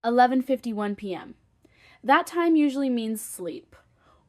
11:51 p.m. That time usually means sleep.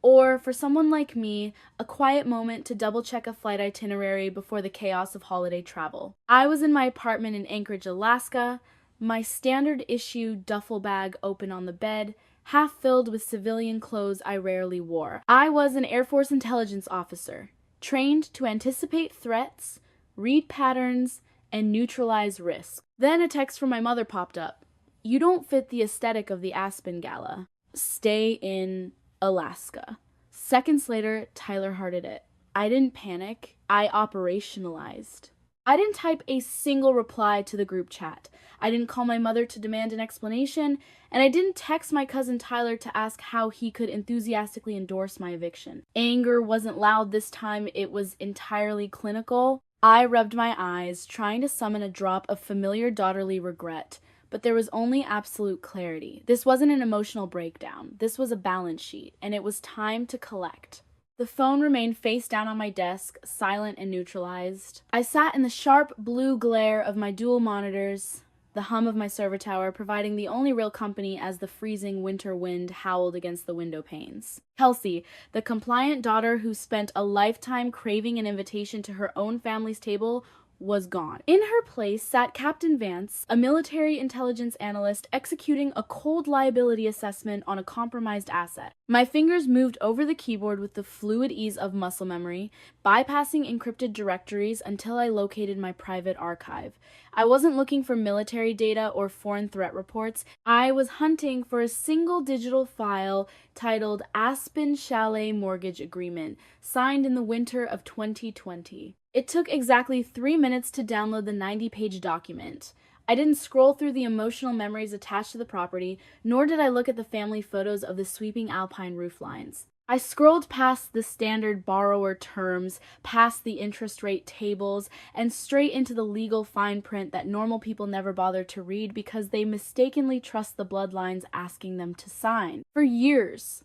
Or, for someone like me, a quiet moment to double check a flight itinerary before the chaos of holiday travel. I was in my apartment in Anchorage, Alaska, my standard issue duffel bag open on the bed, half filled with civilian clothes I rarely wore. I was an Air Force intelligence officer, trained to anticipate threats, read patterns, and neutralize risk. Then a text from my mother popped up. You don't fit the aesthetic of the Aspen gala. Stay in Alaska. Seconds later, Tyler hearted it. I didn't panic. I operationalized. I didn't type a single reply to the group chat. I didn't call my mother to demand an explanation, and I didn't text my cousin Tyler to ask how he could enthusiastically endorse my eviction. Anger wasn't loud this time, it was entirely clinical. I rubbed my eyes, trying to summon a drop of familiar daughterly regret. But there was only absolute clarity. This wasn't an emotional breakdown. This was a balance sheet, and it was time to collect. The phone remained face down on my desk, silent and neutralized. I sat in the sharp blue glare of my dual monitors, the hum of my server tower providing the only real company as the freezing winter wind howled against the window panes. Kelsey, the compliant daughter who spent a lifetime craving an invitation to her own family's table, was gone. In her place sat Captain Vance, a military intelligence analyst executing a cold liability assessment on a compromised asset. My fingers moved over the keyboard with the fluid ease of muscle memory, bypassing encrypted directories until I located my private archive. I wasn't looking for military data or foreign threat reports. I was hunting for a single digital file titled Aspen Chalet Mortgage Agreement, signed in the winter of 2020. It took exactly 3 minutes to download the 90-page document. I didn't scroll through the emotional memories attached to the property, nor did I look at the family photos of the sweeping alpine rooflines. I scrolled past the standard borrower terms, past the interest rate tables, and straight into the legal fine print that normal people never bother to read because they mistakenly trust the bloodlines asking them to sign. For years,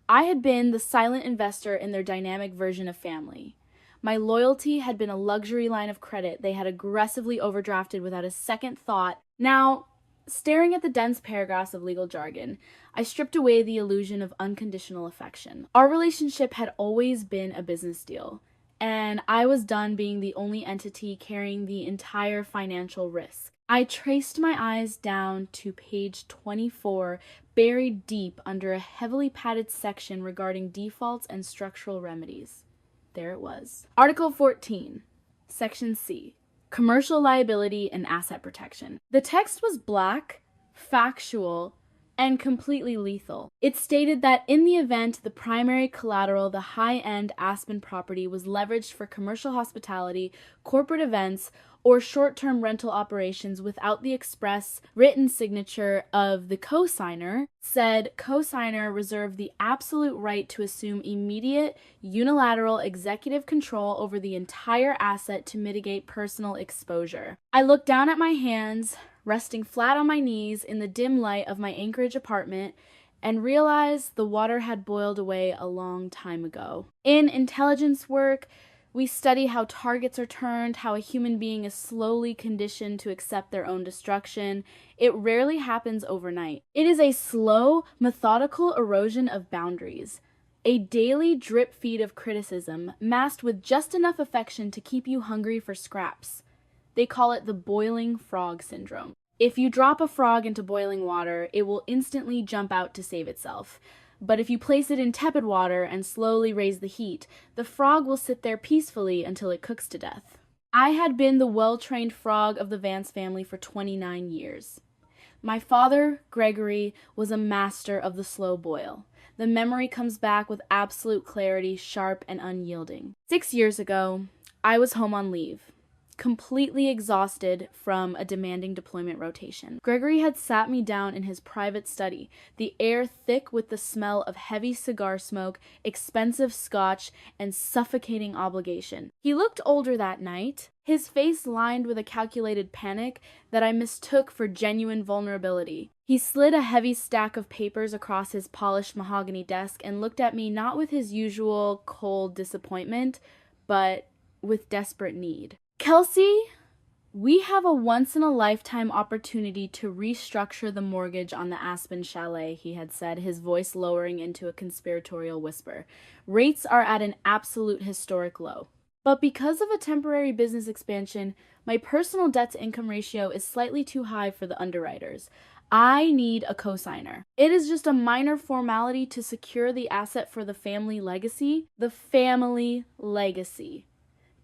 I had been the silent investor in their dynamic version of family. My loyalty had been a luxury line of credit they had aggressively overdrafted without a second thought. Now, staring at the dense paragraphs of legal jargon, I stripped away the illusion of unconditional affection. Our relationship had always been a business deal, and I was done being the only entity carrying the entire financial risk. I traced my eyes down to page 24, buried deep under a heavily padded section regarding defaults and structural remedies. There it was. Article 14, Section C, Commercial Liability and Asset Protection. The text was black, factual, and completely lethal. It stated that in the event the primary collateral, the high-end Aspen property, was leveraged for commercial hospitality, corporate events, or short-term rental operations without the express written signature of the cosigner, said cosigner reserved the absolute right to assume immediate, unilateral executive control over the entire asset to mitigate personal exposure. I looked down at my hands, resting flat on my knees in the dim light of my Anchorage apartment, and realized the water had boiled away a long time ago. In intelligence work, we study how targets are turned, how a human being is slowly conditioned to accept their own destruction. It rarely happens overnight. It is a slow, methodical erosion of boundaries, a daily drip feed of criticism, masked with just enough affection to keep you hungry for scraps. They call it the boiling frog syndrome. If you drop a frog into boiling water, it will instantly jump out to save itself. But if you place it in tepid water and slowly raise the heat, the frog will sit there peacefully until it cooks to death. I had been the well-trained frog of the Vance family for 29 years. My father, Gregory, was a master of the slow boil. The memory comes back with absolute clarity, sharp and unyielding. 6 years ago, I was home on leave, completely exhausted from a demanding deployment rotation. Gregory had sat me down in his private study, the air thick with the smell of heavy cigar smoke, expensive scotch, and suffocating obligation. He looked older that night, his face lined with a calculated panic that I mistook for genuine vulnerability. He slid a heavy stack of papers across his polished mahogany desk and looked at me not with his usual cold disappointment, but with desperate need. Kelsey, "We have a once-in-a-lifetime opportunity to restructure the mortgage on the Aspen chalet," he had said, his voice lowering into a conspiratorial whisper. "Rates are at an absolute historic low. But because of a temporary business expansion, my personal debt-to-income ratio is slightly too high for the underwriters. I need a cosigner. It is just a minor formality to secure the asset for the family legacy." The family legacy.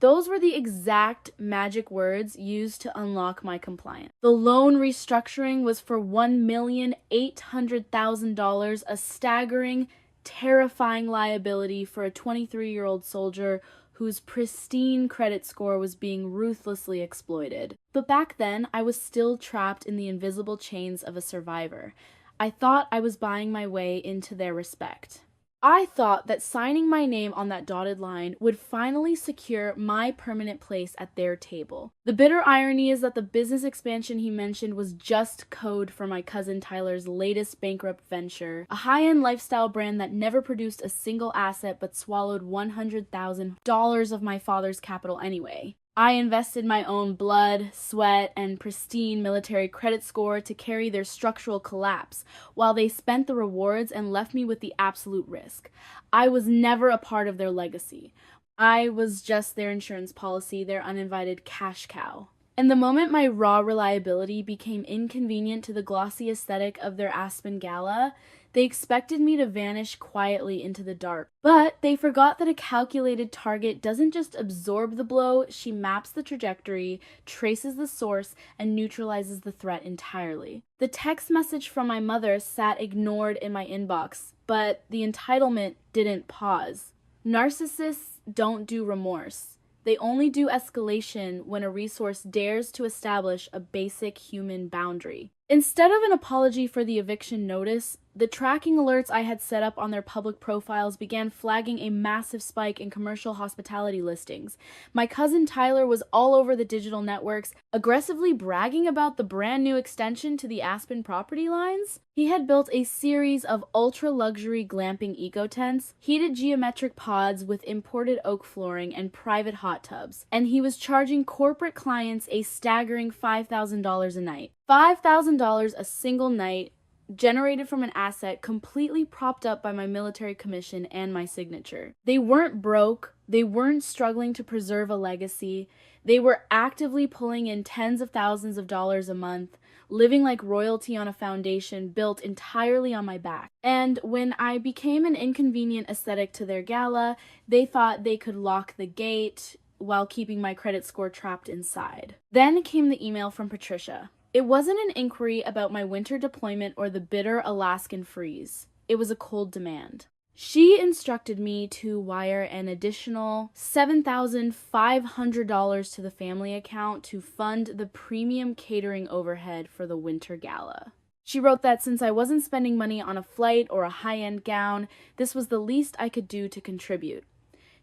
Those were the exact magic words used to unlock my compliance. The loan restructuring was for $1,800,000, a staggering, terrifying liability for a 23-year-old soldier whose pristine credit score was being ruthlessly exploited. But back then, I was still trapped in the invisible chains of a survivor. I thought I was buying my way into their respect. I thought that signing my name on that dotted line would finally secure my permanent place at their table. The bitter irony is that the business expansion he mentioned was just code for my cousin Tyler's latest bankrupt venture, a high-end lifestyle brand that never produced a single asset but swallowed $100,000 of my father's capital anyway. I invested my own blood, sweat, and pristine military credit score to carry their structural collapse, while they spent the rewards and left me with the absolute risk. I was never a part of their legacy. I was just their insurance policy, their uninvited cash cow. And the moment my raw reliability became inconvenient to the glossy aesthetic of their Aspen gala, they expected me to vanish quietly into the dark. But they forgot that a calculated target doesn't just absorb the blow, she maps the trajectory, traces the source, and neutralizes the threat entirely. The text message from my mother sat ignored in my inbox, but the entitlement didn't pause. Narcissists don't do remorse. They only do escalation when a resource dares to establish a basic human boundary. Instead of an apology for the eviction notice, the tracking alerts I had set up on their public profiles began flagging a massive spike in commercial hospitality listings. My cousin Tyler was all over the digital networks, aggressively bragging about the brand new extension to the Aspen property lines. He had built a series of ultra-luxury glamping eco-tents, heated geometric pods with imported oak flooring, and private hot tubs. And he was charging corporate clients a staggering $5,000 a night. $5,000 a single night, generated from an asset completely propped up by my military commission and my signature. They weren't broke, they weren't struggling to preserve a legacy, they were actively pulling in tens of thousands of dollars a month, living like royalty on a foundation built entirely on my back. And when I became an inconvenient aesthetic to their gala, they thought they could lock the gate while keeping my credit score trapped inside. Then came the email from Patricia. It wasn't an inquiry about my winter deployment or the bitter Alaskan freeze. It was a cold demand. She instructed me to wire an additional $7,500 to the family account to fund the premium catering overhead for the winter gala. She wrote that since I wasn't spending money on a flight or a high-end gown, this was the least I could do to contribute.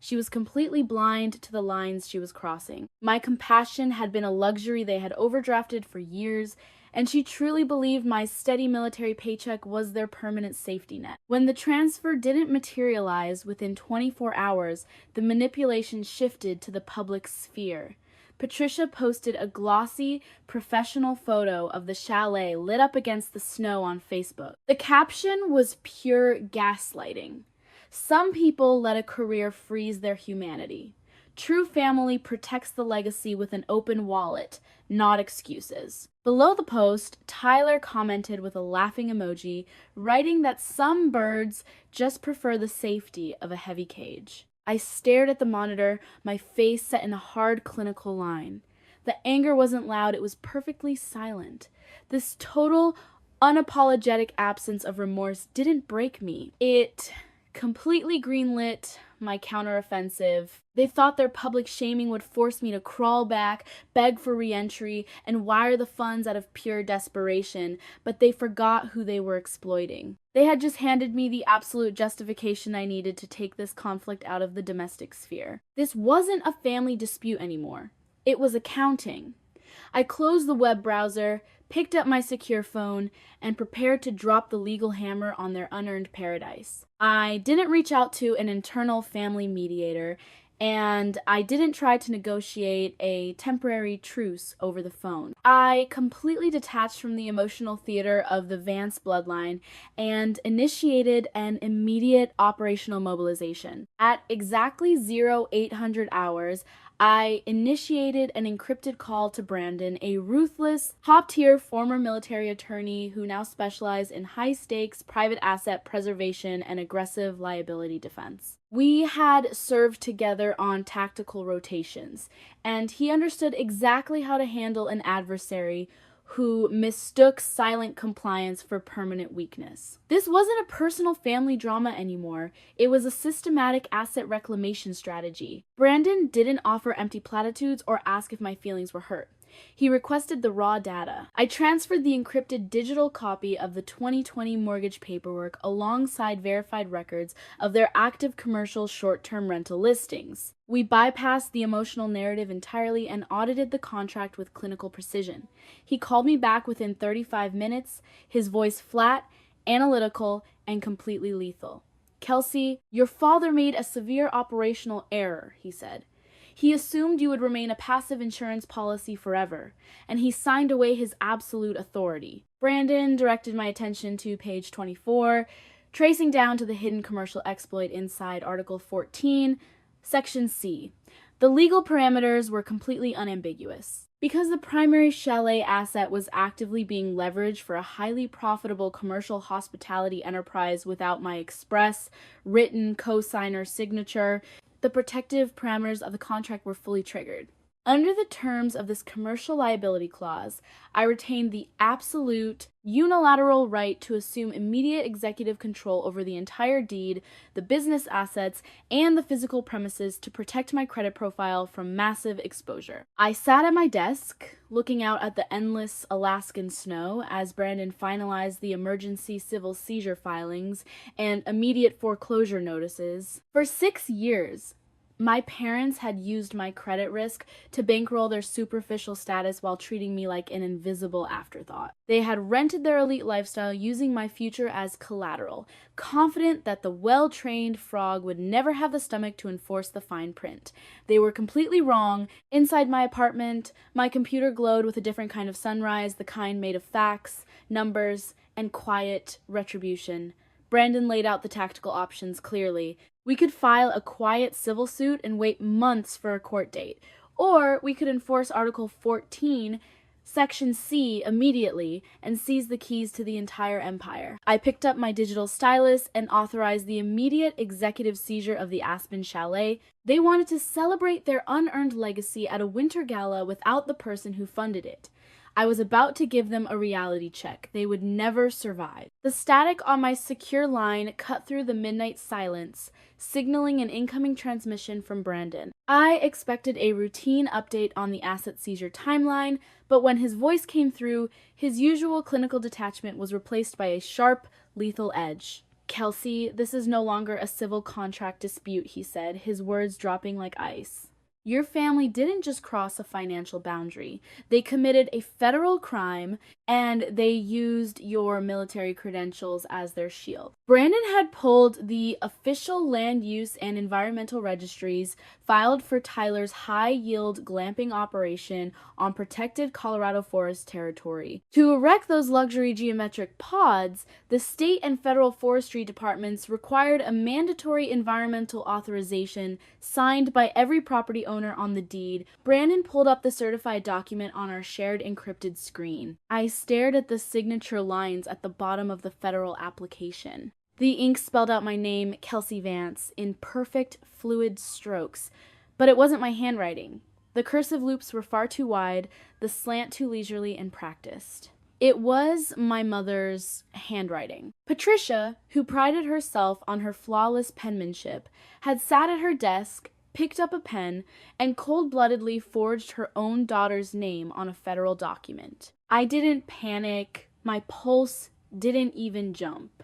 She was completely blind to the lines she was crossing. My compassion had been a luxury they had overdrafted for years, and she truly believed my steady military paycheck was their permanent safety net. When the transfer didn't materialize within 24 hours, the manipulation shifted to the public sphere. Patricia posted a glossy, professional photo of the chalet lit up against the snow on Facebook. The caption was pure gaslighting. Some people let a career freeze their humanity. True family protects the legacy with an open wallet, not excuses. Below the post, Tyler commented with a laughing emoji, writing that some birds just prefer the safety of a heavy cage. I stared at the monitor, my face set in a hard clinical line. The anger wasn't loud, it was perfectly silent. This total, unapologetic absence of remorse didn't break me. It completely greenlit my counteroffensive. They thought their public shaming would force me to crawl back, beg for re-entry, and wire the funds out of pure desperation, but they forgot who they were exploiting. They had just handed me the absolute justification I needed to take this conflict out of the domestic sphere. This wasn't a family dispute anymore. It was accounting. I closed the web browser, picked up my secure phone, and prepared to drop the legal hammer on their unearned paradise. I didn't reach out to an internal family mediator, and I didn't try to negotiate a temporary truce over the phone. I completely detached from the emotional theater of the Vance bloodline and initiated an immediate operational mobilization. At exactly 0800 hours, I initiated an encrypted call to Brandon, a ruthless, top-tier former military attorney who now specializes in high-stakes private asset preservation and aggressive liability defense. We had served together on tactical rotations, and he understood exactly how to handle an adversary who mistook silent compliance for permanent weakness. This wasn't a personal family drama anymore. It was a systematic asset reclamation strategy. Brandon didn't offer empty platitudes or ask if my feelings were hurt. He requested the raw data. I transferred the encrypted digital copy of the 2020 mortgage paperwork alongside verified records of their active commercial short-term rental listings. We bypassed the emotional narrative entirely and audited the contract with clinical precision. He called me back within 35 minutes, his voice flat, analytical, and completely lethal. "Kelsey, your father made a severe operational error," he said. "He assumed you would remain a passive insurance policy forever, and he signed away his absolute authority." Brandon directed my attention to page 24, tracing down to the hidden commercial exploit inside Article 14, Section C. The legal parameters were completely unambiguous. Because the primary chalet asset was actively being leveraged for a highly profitable commercial hospitality enterprise without my express, written co-signer signature, the protective parameters of the contract were fully triggered. Under the terms of this commercial liability clause, I retained the absolute, unilateral right to assume immediate executive control over the entire deed, the business assets, and the physical premises to protect my credit profile from massive exposure. I sat at my desk, looking out at the endless Alaskan snow as Brandon finalized the emergency civil seizure filings and immediate foreclosure notices. For 6 years, my parents had used my credit risk to bankroll their superficial status while treating me like an invisible afterthought. They had rented their elite lifestyle using my future as collateral, confident that the well-trained frog would never have the stomach to enforce the fine print. They were completely wrong. Inside my apartment, my computer glowed with a different kind of sunrise, the kind made of facts, numbers, and quiet retribution. Brandon laid out the tactical options clearly. We could file a quiet civil suit and wait months for a court date. Or we could enforce Article 14, Section C immediately and seize the keys to the entire empire. I picked up my digital stylus and authorized the immediate executive seizure of the Aspen chalet. They wanted to celebrate their unearned legacy at a winter gala without the person who funded it. I was about to give them a reality check. They would never survive. The static on my secure line cut through the midnight silence, signaling an incoming transmission from Brandon. I expected a routine update on the asset seizure timeline, but when his voice came through, his usual clinical detachment was replaced by a sharp, lethal edge. "Kelsey, this is no longer a civil contract dispute," he said, his words dropping like ice. "Your family didn't just cross a financial boundary. They committed a federal crime, and they used your military credentials as their shield." Brandon had pulled the official land use and environmental registries filed for Tyler's high-yield glamping operation on protected Colorado forest territory. To erect those luxury geometric pods, the state and federal forestry departments required a mandatory environmental authorization signed by every property owner on the deed. Brandon pulled up the certified document on our shared encrypted screen. I stared at the signature lines at the bottom of the federal application. The ink spelled out my name, Kelsey Vance, in perfect, fluid strokes, but it wasn't my handwriting. The cursive loops were far too wide, the slant too leisurely and practiced. It was my mother's handwriting. Patricia, who prided herself on her flawless penmanship, had sat at her desk, picked up a pen, and cold-bloodedly forged her own daughter's name on a federal document. I didn't panic. My pulse didn't even jump.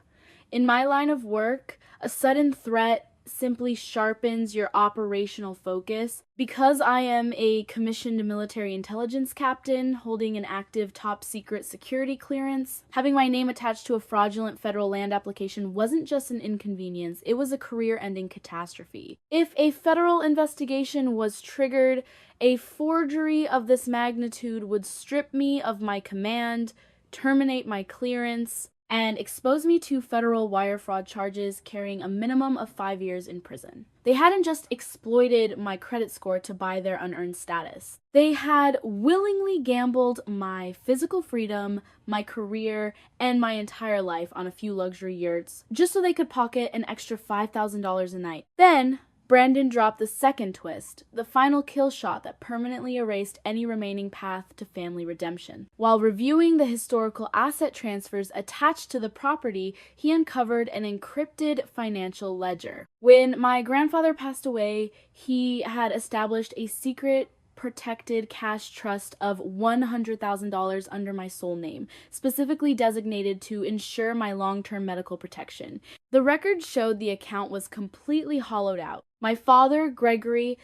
In my line of work, a sudden threat, simply sharpens your operational focus. Because I am a commissioned military intelligence captain holding an active top secret security clearance, having my name attached to a fraudulent federal land application wasn't just an inconvenience, it was a career-ending catastrophe. If a federal investigation was triggered, a forgery of this magnitude would strip me of my command, terminate my clearance, and expose me to federal wire fraud charges carrying a minimum of 5 years in prison. They hadn't just exploited my credit score to buy their unearned status. They had willingly gambled my physical freedom, my career, and my entire life on a few luxury yurts, just so they could pocket an extra $5,000 a night. Then, Brandon dropped the second twist, the final kill shot that permanently erased any remaining path to family redemption. While reviewing the historical asset transfers attached to the property, he uncovered an encrypted financial ledger. When my grandfather passed away, he had established a secret protected cash trust of $100,000 under my sole name, specifically designated to ensure my long-term medical protection. The record showed the account was completely hollowed out. My father, Gregory,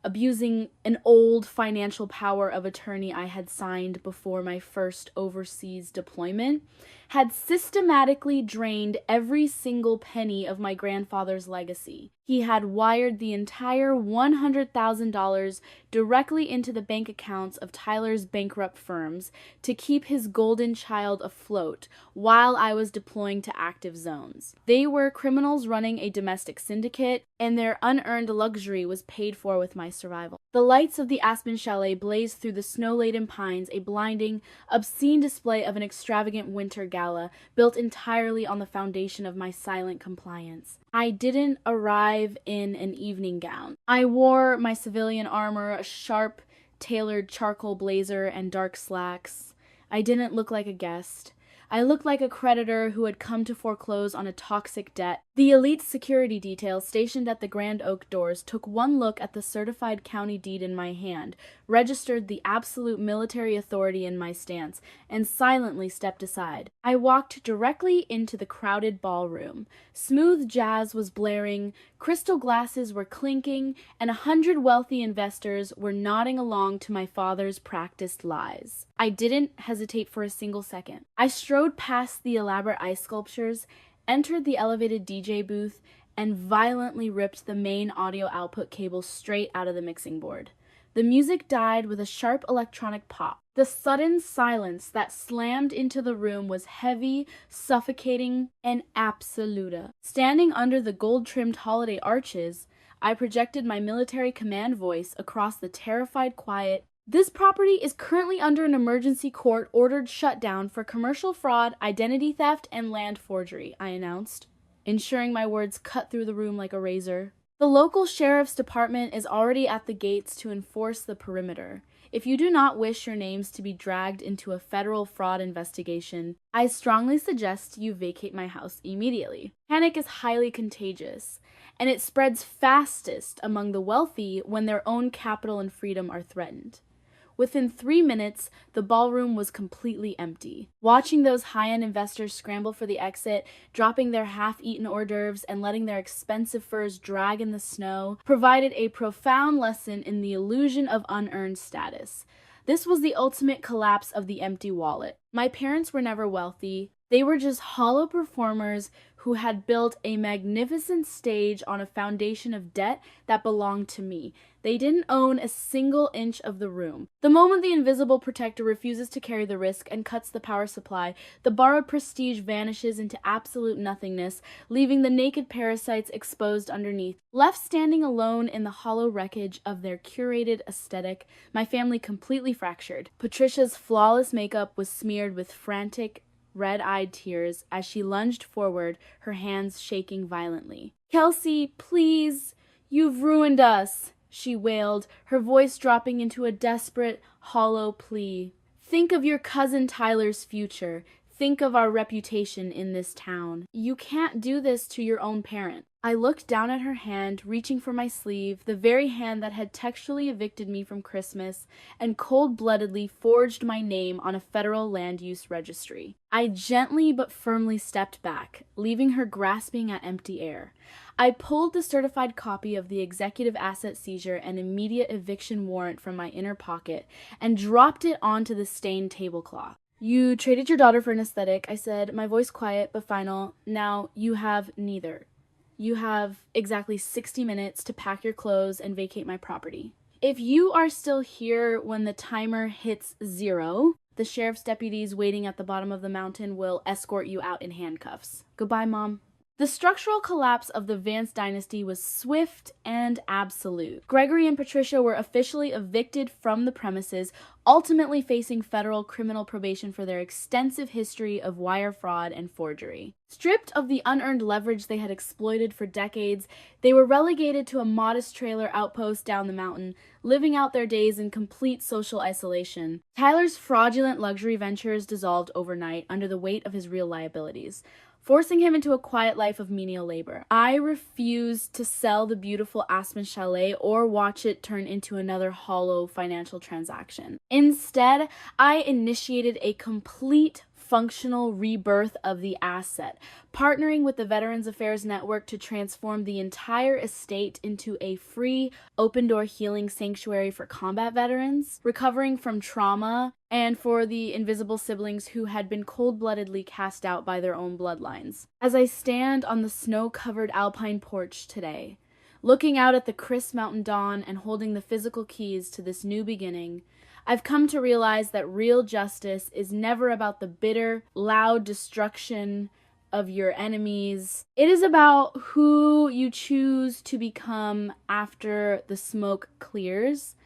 abusing an old financial power of attorney I had signed before my first overseas deployment, had systematically drained every single penny of my grandfather's legacy. He had wired the entire $100,000 directly into the bank accounts of Tyler's bankrupt firms to keep his golden child afloat while I was deploying to active zones. They were criminals running a domestic syndicate, and their unearned luxury was paid for with my survival. The lights of the Aspen chalet blazed through the snow-laden pines, a blinding, obscene display of an extravagant winter gala built entirely on the foundation of my silent compliance. I didn't arrive in an evening gown. I wore my civilian armor, a sharp, tailored charcoal blazer, and dark slacks. I didn't look like a guest. I looked like a creditor who had come to foreclose on a toxic debt. The elite security detail stationed at the Grand Oak doors took one look at the certified county deed in my hand, registered the absolute military authority in my stance, and silently stepped aside. I walked directly into the crowded ballroom. Smooth jazz was blaring, crystal glasses were clinking, and 100 wealthy investors were nodding along to my father's practiced lies. I didn't hesitate for a single second. I strode past the elaborate ice sculptures, entered the elevated DJ booth, and violently ripped the main audio output cable straight out of the mixing board. The music died with a sharp electronic pop. The sudden silence that slammed into the room was heavy, suffocating, and absoluta. Standing under the gold-trimmed holiday arches, I projected my military command voice across the terrified quiet. This property is currently under an emergency court-ordered shutdown for commercial fraud, identity theft, and land forgery, I announced, ensuring my words cut through the room like a razor. The local sheriff's department is already at the gates to enforce the perimeter. If you do not wish your names to be dragged into a federal fraud investigation, I strongly suggest you vacate my house immediately. Panic is highly contagious, and it spreads fastest among the wealthy when their own capital and freedom are threatened. Within 3 minutes, the ballroom was completely empty. Watching those high-end investors scramble for the exit, dropping their half-eaten hors d'oeuvres and letting their expensive furs drag in the snow, provided a profound lesson in the illusion of unearned status. This was the ultimate collapse of the empty wallet. My parents were never wealthy. They were just hollow performers who had built a magnificent stage on a foundation of debt that belonged to me. They didn't own a single inch of the room. The moment the invisible protector refuses to carry the risk and cuts the power supply, the borrowed prestige vanishes into absolute nothingness, leaving the naked parasites exposed underneath. Left standing alone in the hollow wreckage of their curated aesthetic, my family completely fractured. Patricia's flawless makeup was smeared with frantic, red-eyed tears as she lunged forward, her hands shaking violently. "Kelsey, please, you've ruined us," she wailed, her voice dropping into a desperate, hollow plea. "Think of your cousin Tyler's future. Think of our reputation in this town. You can't do this to your own parent." I looked down at her hand, reaching for my sleeve, the very hand that had textually evicted me from Christmas and cold-bloodedly forged my name on a federal land use registry. I gently but firmly stepped back, leaving her grasping at empty air. I pulled the certified copy of the executive asset seizure and immediate eviction warrant from my inner pocket and dropped it onto the stained tablecloth. "You traded your daughter for an aesthetic," I said, my voice quiet but final. "Now you have neither. You have exactly 60 minutes to pack your clothes and vacate my property. If you are still here when the timer hits 0, the sheriff's deputies waiting at the bottom of the mountain will escort you out in handcuffs. Goodbye, Mom." The structural collapse of the Vance dynasty was swift and absolute. Gregory and Patricia were officially evicted from the premises, ultimately facing federal criminal probation for their extensive history of wire fraud and forgery. Stripped of the unearned leverage they had exploited for decades, they were relegated to a modest trailer outpost down the mountain, living out their days in complete social isolation. Tyler's fraudulent luxury ventures dissolved overnight under the weight of his real liabilities, forcing him into a quiet life of menial labor. I refused to sell the beautiful Aspen chalet or watch it turn into another hollow financial transaction. Instead, I initiated a complete functional rebirth of the asset, partnering with the Veterans Affairs Network to transform the entire estate into a free, open-door healing sanctuary for combat veterans, recovering from trauma, and for the invisible siblings who had been cold-bloodedly cast out by their own bloodlines. As I stand on the snow-covered alpine porch today, looking out at the crisp mountain dawn and holding the physical keys to this new beginning, I've come to realize that real justice is never about the bitter, loud destruction of your enemies. It is about who you choose to become after the smoke clears.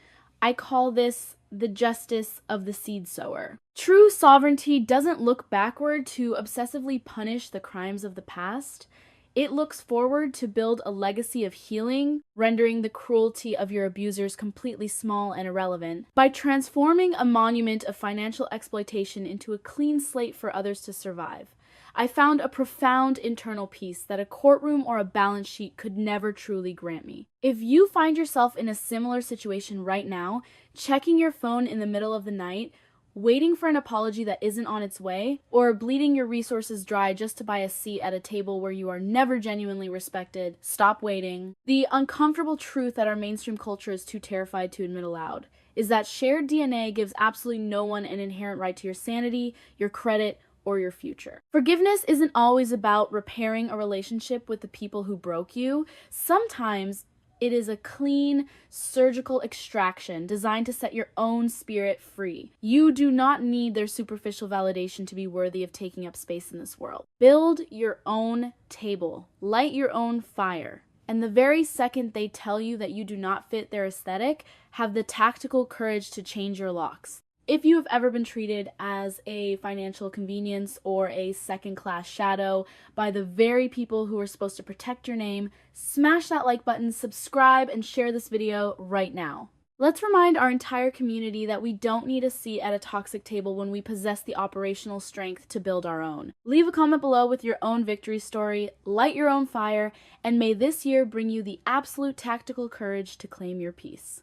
I call this the justice of the seed sower. True sovereignty doesn't look backward to obsessively punish the crimes of the past. It looks forward to build a legacy of healing, rendering the cruelty of your abusers completely small and irrelevant. By transforming a monument of financial exploitation into a clean slate for others to survive, I found a profound internal peace that a courtroom or a balance sheet could never truly grant me. If you find yourself in a similar situation right now, checking your phone in the middle of the night, waiting for an apology that isn't on its way, or bleeding your resources dry just to buy a seat at a table where you are never genuinely respected, stop waiting. The uncomfortable truth that our mainstream culture is too terrified to admit aloud is that shared DNA gives absolutely no one an inherent right to your sanity, your credit, or your future. Forgiveness isn't always about repairing a relationship with the people who broke you. Sometimes it is a clean, surgical extraction designed to set your own spirit free. You do not need their superficial validation to be worthy of taking up space in this world. Build your own table. Light your own fire. And the very second they tell you that you do not fit their aesthetic, have the tactical courage to change your locks. If you have ever been treated as a financial convenience or a second-class shadow by the very people who are supposed to protect your name, smash that like button, subscribe, and share this video right now. Let's remind our entire community that we don't need a seat at a toxic table when we possess the operational strength to build our own. Leave a comment below with your own victory story, light your own fire, and may this year bring you the absolute tactical courage to claim your peace.